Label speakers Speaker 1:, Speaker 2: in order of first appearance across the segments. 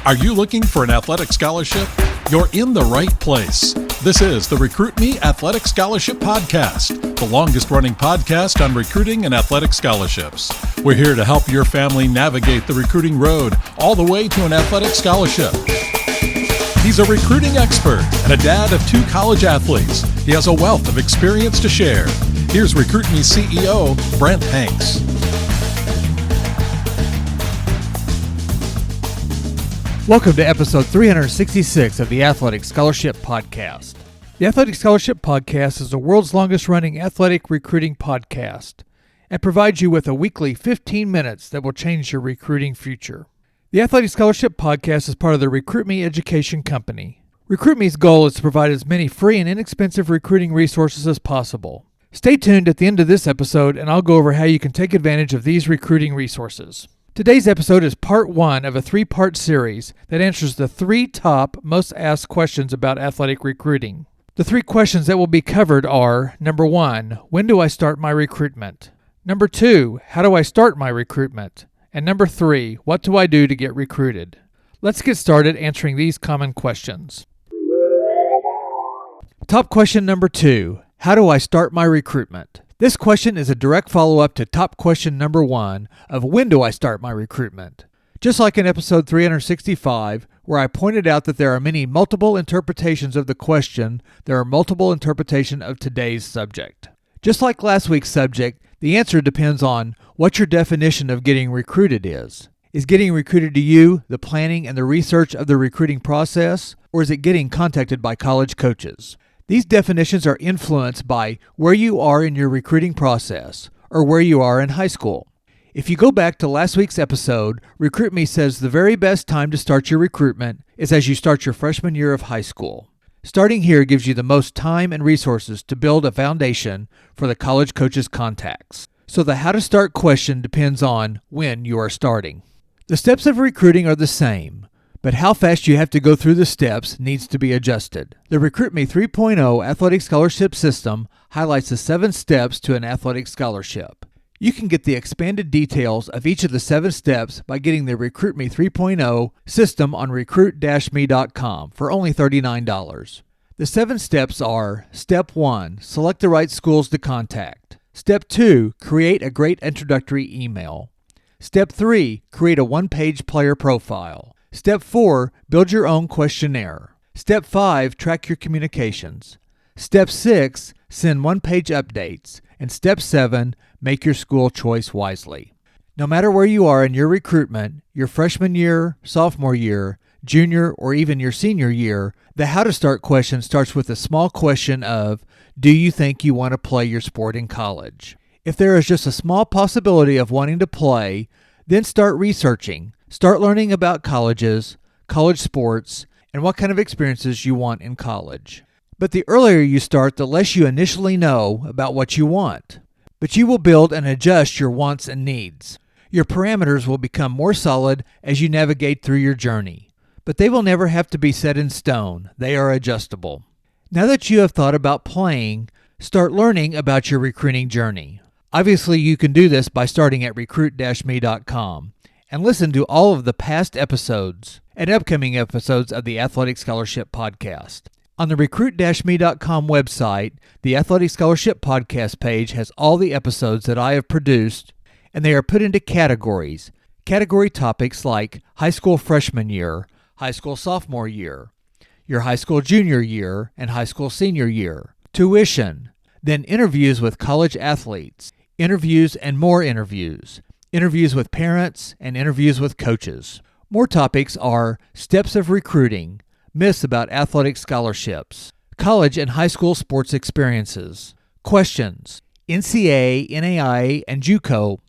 Speaker 1: Are you looking for an athletic scholarship? You're in the right place. This is the Recruit Me Athletic Scholarship Podcast, the longest-running podcast on recruiting and athletic scholarships. We're here to help your family navigate the recruiting road all the way to an athletic scholarship. He's a recruiting expert and a dad of 2 college athletes. He has a wealth of experience to share. Here's Recruit Me CEO, Brent Hanks.
Speaker 2: Welcome to episode 366 of the Athletic Scholarship Podcast. The Athletic Scholarship Podcast is the world's longest-running athletic recruiting podcast and provides you with a weekly 15 minutes that will change your recruiting future. The Athletic Scholarship Podcast is part of the Recruit Me Education Company. Recruit Me's goal is to provide as many free and inexpensive recruiting resources as possible. Stay tuned at the end of this episode and I'll go over how you can take advantage of these recruiting resources. Today's episode is part 1 of a 3-part series that answers the 3 top most asked questions about athletic recruiting. The 3 questions that will be covered are, number 1, when do I start my recruitment? Number 2, how do I start my recruitment? And number 3, what do I do to get recruited? Let's get started answering these common questions. Top question number 2, how do I start my recruitment? This question is a direct follow-up to top question number 1 of when do I start my recruitment? Just like in episode 365, where I pointed out that there are many multiple interpretations of the question, there are multiple interpretations of today's subject. Just like last week's subject, the answer depends on what your definition of getting recruited is. Is getting recruited to you the planning and the research of the recruiting process, or is it getting contacted by college coaches? These definitions are influenced by where you are in your recruiting process or where you are in high school. If you go back to last week's episode, Recruit Me says the very best time to start your recruitment is as you start your freshman year of high school. Starting here gives you the most time and resources to build a foundation for the college coach's contacts. So the how to start question depends on when you are starting. The steps of recruiting are the same, but how fast you have to go through the steps needs to be adjusted. The Recruit Me 3.0 Athletic Scholarship System highlights the 7 steps to an athletic scholarship. You can get the expanded details of each of the 7 steps by getting the Recruit Me 3.0 system on recruit-me.com for only $39. The 7 steps are: Step 1, select the right schools to contact. Step 2, create a great introductory email. Step 3, create a 1-page player profile. Step 4, build your own questionnaire. Step 5, track your communications. Step 6, send 1-page updates. And Step 7, make your school choice wisely. No matter where you are in your recruitment, your freshman year, sophomore year, junior, or even your senior year, the how to start question starts with a small question of, do you think you want to play your sport in college? If there is just a small possibility of wanting to play, then start researching. Start learning about colleges, college sports, and what kind of experiences you want in college. But the earlier you start, the less you initially know about what you want. But you will build and adjust your wants and needs. Your parameters will become more solid as you navigate through your journey. But they will never have to be set in stone. They are adjustable. Now that you have thought about playing, start learning about your recruiting journey. Obviously, you can do this by starting at recruit-me.com. and listen to all of the past episodes and upcoming episodes of the Athletic Scholarship Podcast. On the recruit-me.com website, the Athletic Scholarship Podcast page has all the episodes that I have produced, and they are put into categories. Category topics like high school freshman year, high school sophomore year, your high school junior year, and high school senior year, tuition, then interviews with college athletes, interviews and more interviews, interviews with parents, and interviews with coaches. More topics are steps of recruiting, myths about athletic scholarships, college and high school sports experiences, questions, NCAA, NAIA, and JUCO,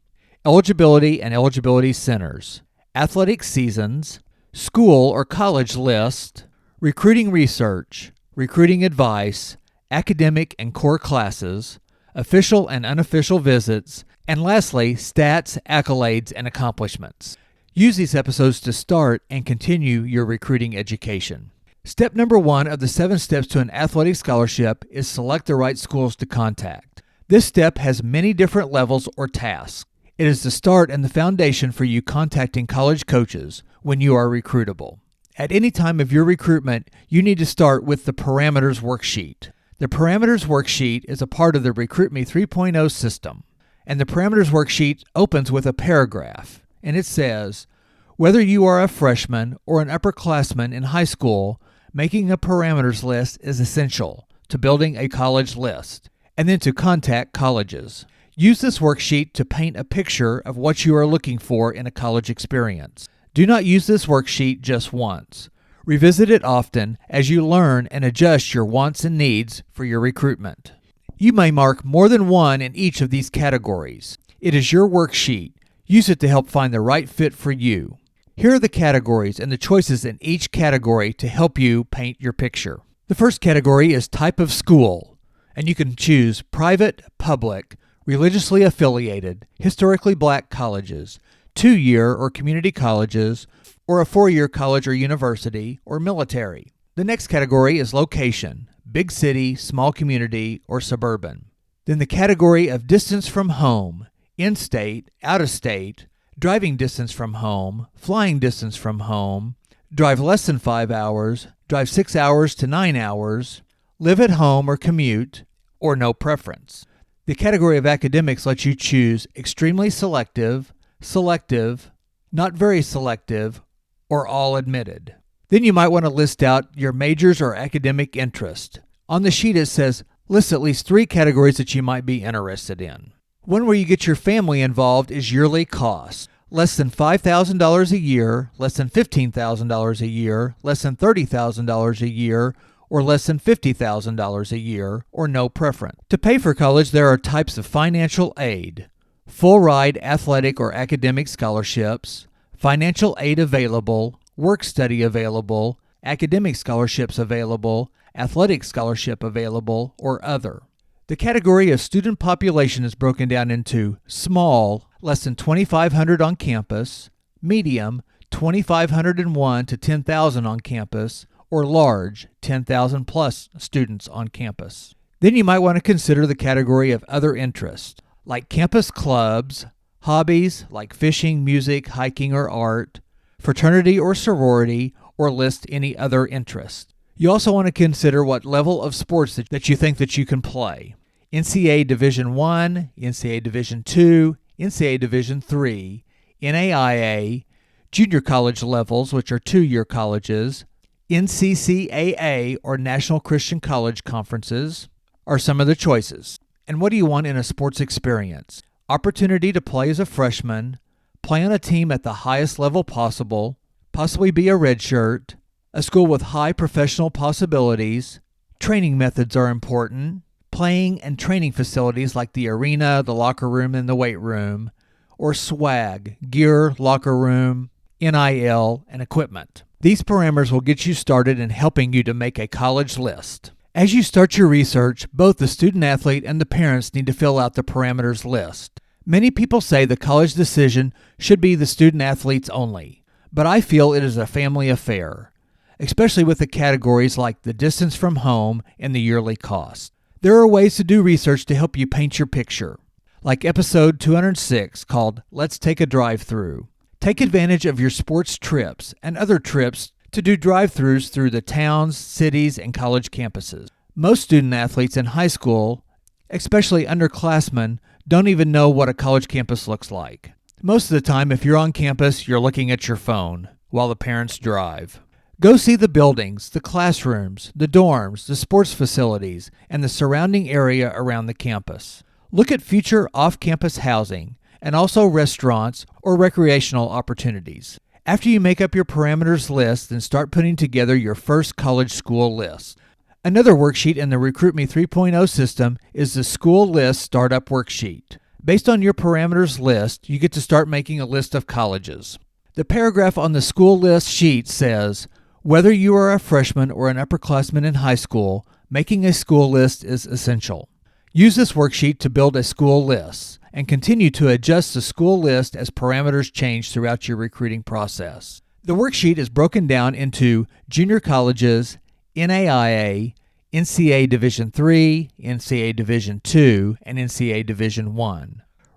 Speaker 2: eligibility and eligibility centers, athletic seasons, school or college list, recruiting research, recruiting advice, academic and core classes, official and unofficial visits, and lastly, stats, accolades, and accomplishments. Use these episodes to start and continue your recruiting education. Step number 1 of the 7 steps to an athletic scholarship is select the right schools to contact. This step has many different levels or tasks. It is the start and the foundation for you contacting college coaches when you are recruitable. At any time of your recruitment, you need to start with the Parameters Worksheet. The Parameters Worksheet is a part of the Recruit Me 3.0 system, and the Parameters Worksheet opens with a paragraph, and it says, whether you are a freshman or an upperclassman in high school, making a parameters list is essential to building a college list, and then to contact colleges. Use this worksheet to paint a picture of what you are looking for in a college experience. Do not use this worksheet just once. Revisit it often as you learn and adjust your wants and needs for your recruitment. You may mark more than one in each of these categories. It is your worksheet. Use it to help find the right fit for you. Here are the categories and the choices in each category to help you paint your picture. The first category is type of school, and you can choose private, public, religiously affiliated, historically black colleges, 2-year or community colleges, or a 4-year college or university, or military. The next category is location, big city, small community, or suburban. Then the category of distance from home, in-state, out-of-state, driving distance from home, flying distance from home, drive less than 5 hours, drive 6 hours to 9 hours, live at home or commute, or no preference. The category of academics lets you choose extremely selective, selective, not very selective, or all admitted. Then you might want to list out your majors or academic interest. On the sheet it says, list at least 3 categories that you might be interested in. One where you get your family involved is yearly costs. Less than $5,000 a year, less than $15,000 a year, less than $30,000 a year, or less than $50,000 a year, or no preference. To pay for college, there are types of financial aid: full ride athletic or academic scholarships, financial aid available, work study available, academic scholarships available, athletic scholarship available, or other. The category of student population is broken down into small, less than 2,500 on campus, medium, 2,501 to 10,000 on campus, or large, 10,000 plus students on campus. Then you might want to consider the category of other interests, like campus clubs, hobbies like fishing, music, hiking, or art, fraternity or sorority, or list any other interest. You also want to consider what level of sports that you think that you can play. NCAA Division I, NCAA Division II, NCAA Division III, NAIA, junior college levels, which are 2-year colleges, NCCAA, or National Christian College Conferences, are some of the choices. And what do you want in a sports experience? Opportunity to play as a freshman, play on a team at the highest level possible, possibly be a redshirt, a school with high professional possibilities. Training methods are important. Playing and training facilities like the arena, the locker room, and the weight room, or swag, gear, locker room, NIL, and equipment. These parameters will get you started in helping you to make a college list. As you start your research, both the student athlete and the parents need to fill out the parameters list. Many people say the college decision should be the student athletes only, but I feel it is a family affair, especially with the categories like the distance from home and the yearly cost. There are ways to do research to help you paint your picture, like episode 206 called Let's Take a Drive-Through. Take advantage of your sports trips and other trips to do drive-throughs through the towns, cities, and college campuses. Most student athletes in high school, especially underclassmen, don't even know what a college campus looks like. Most of the time, if you're on campus, you're looking at your phone while the parents drive. Go see the buildings, the classrooms, the dorms, the sports facilities, and the surrounding area around the campus. Look at future off-campus housing and also restaurants or recreational opportunities. After you make up your parameters list, then start putting together your first college school list. Another worksheet in the Recruit Me 3.0 system is the School List Startup Worksheet. Based on your parameters list, you get to start making a list of colleges. The paragraph on the school list sheet says, whether you are a freshman or an upperclassman in high school, making a school list is essential. Use this worksheet to build a school list and continue to adjust the school list as parameters change throughout your recruiting process. The worksheet is broken down into junior colleges, NAIA, NCAA Division III, NCAA Division II, and NCAA Division I.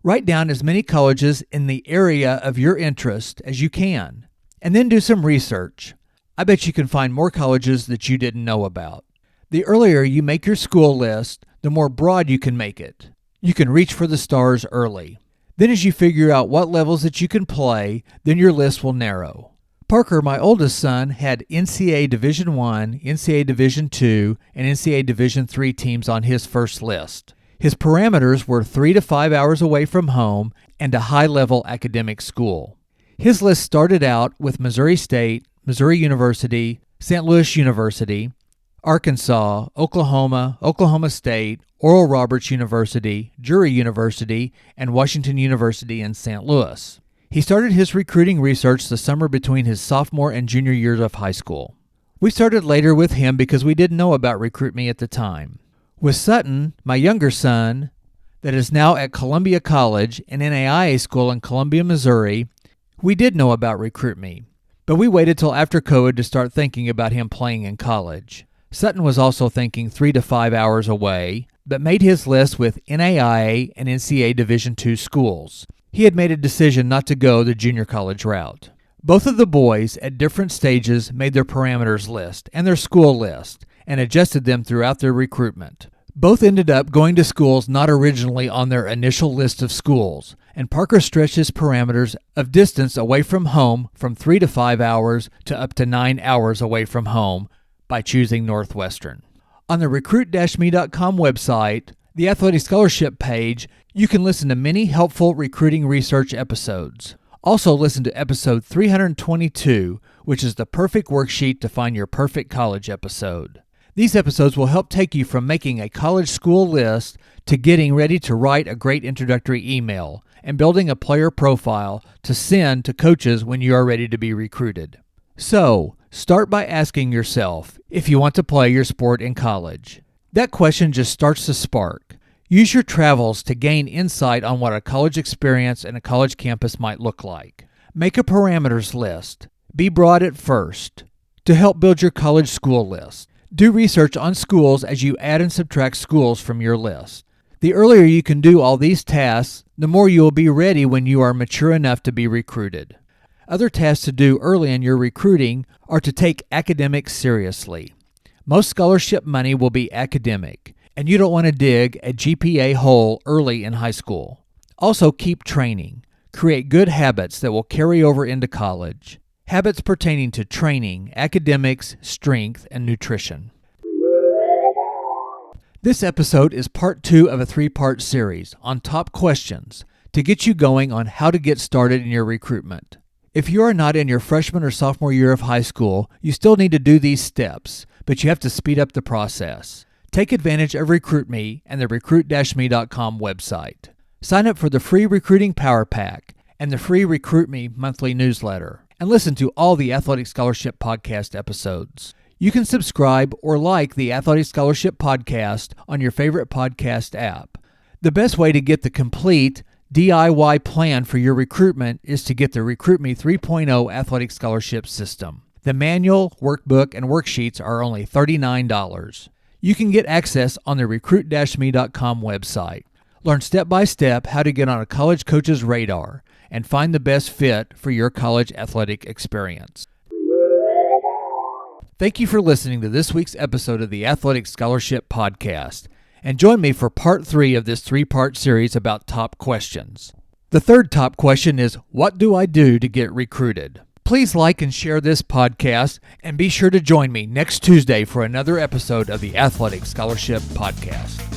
Speaker 2: Write down as many colleges in the area of your interest as you can, and then do some research. I bet you can find more colleges that you didn't know about. The earlier you make your school list, the more broad you can make it. You can reach for the stars early. Then as you figure out what levels that you can play, then your list will narrow. Parker, my oldest son, had NCAA Division I, NCAA Division II, and NCAA Division III teams on his first list. His parameters were 3 to 5 hours away from home and a high-level academic school. His list started out with Missouri State, Missouri University, St. Louis University, Arkansas, Oklahoma, Oklahoma State, Oral Roberts University, Drury University, and Washington University in St. Louis. He started his recruiting research the summer between his sophomore and junior years of high school. We started later with him because we didn't know about RecruitMe at the time. With Sutton, my younger son, that is now at Columbia College, an NAIA school in Columbia, Missouri, we did know about RecruitMe, but we waited till after COVID to start thinking about him playing in college. Sutton was also thinking 3 to 5 hours away, but made his list with NAIA and NCAA Division II schools. He had made a decision not to go the junior college route. Both of the boys, at different stages, made their parameters list and their school list, and adjusted them throughout their recruitment. Both ended up going to schools not originally on their initial list of schools, and Parker stretched his parameters of distance away from home from 3 to 5 hours to up to 9 hours away from home by choosing Northwestern. On the recruit-me.com website, the Athletic Scholarship page, you can listen to many helpful recruiting research episodes. Also listen to episode 322, which is the perfect worksheet to find your perfect college episode. These episodes will help take you from making a college school list to getting ready to write a great introductory email and building a player profile to send to coaches when you are ready to be recruited. So, start by asking yourself if you want to play your sport in college. That question just starts to spark. Use your travels to gain insight on what a college experience and a college campus might look like. Make a parameters list. Be broad at first to help build your college school list. Do research on schools as you add and subtract schools from your list. The earlier you can do all these tasks, the more you will be ready when you are mature enough to be recruited. Other tasks to do early in your recruiting are to take academics seriously. Most scholarship money will be academic, and you don't want to dig a GPA hole early in high school. Also, keep training. Create good habits that will carry over into college. Habits pertaining to training, academics, strength, and nutrition. This episode is part 2 of a 3-part series on top questions to get you going on how to get started in your recruitment. If you are not in your freshman or sophomore year of high school, you still need to do these steps, but you have to speed up the process. Take advantage of RecruitMe and the recruit-me.com website. Sign up for the free Recruiting Power Pack and the free RecruitMe monthly newsletter, and listen to all the Athletic Scholarship podcast episodes. You can subscribe or like the Athletic Scholarship podcast on your favorite podcast app. The best way to get the complete DIY plan for your recruitment is to get the RecruitMe 3.0 Athletic Scholarship System. The manual, workbook, and worksheets are only $39. You can get access on the recruit-me.com website. Learn step-by-step how to get on a college coach's radar and find the best fit for your college athletic experience. Thank you for listening to this week's episode of the Athletic Scholarship Podcast, and join me for part 3 of this 3-part series about top questions. The third top question is, what do I do to get recruited? Please like and share this podcast, and be sure to join me next Tuesday for another episode of the Athletic Scholarship Podcast.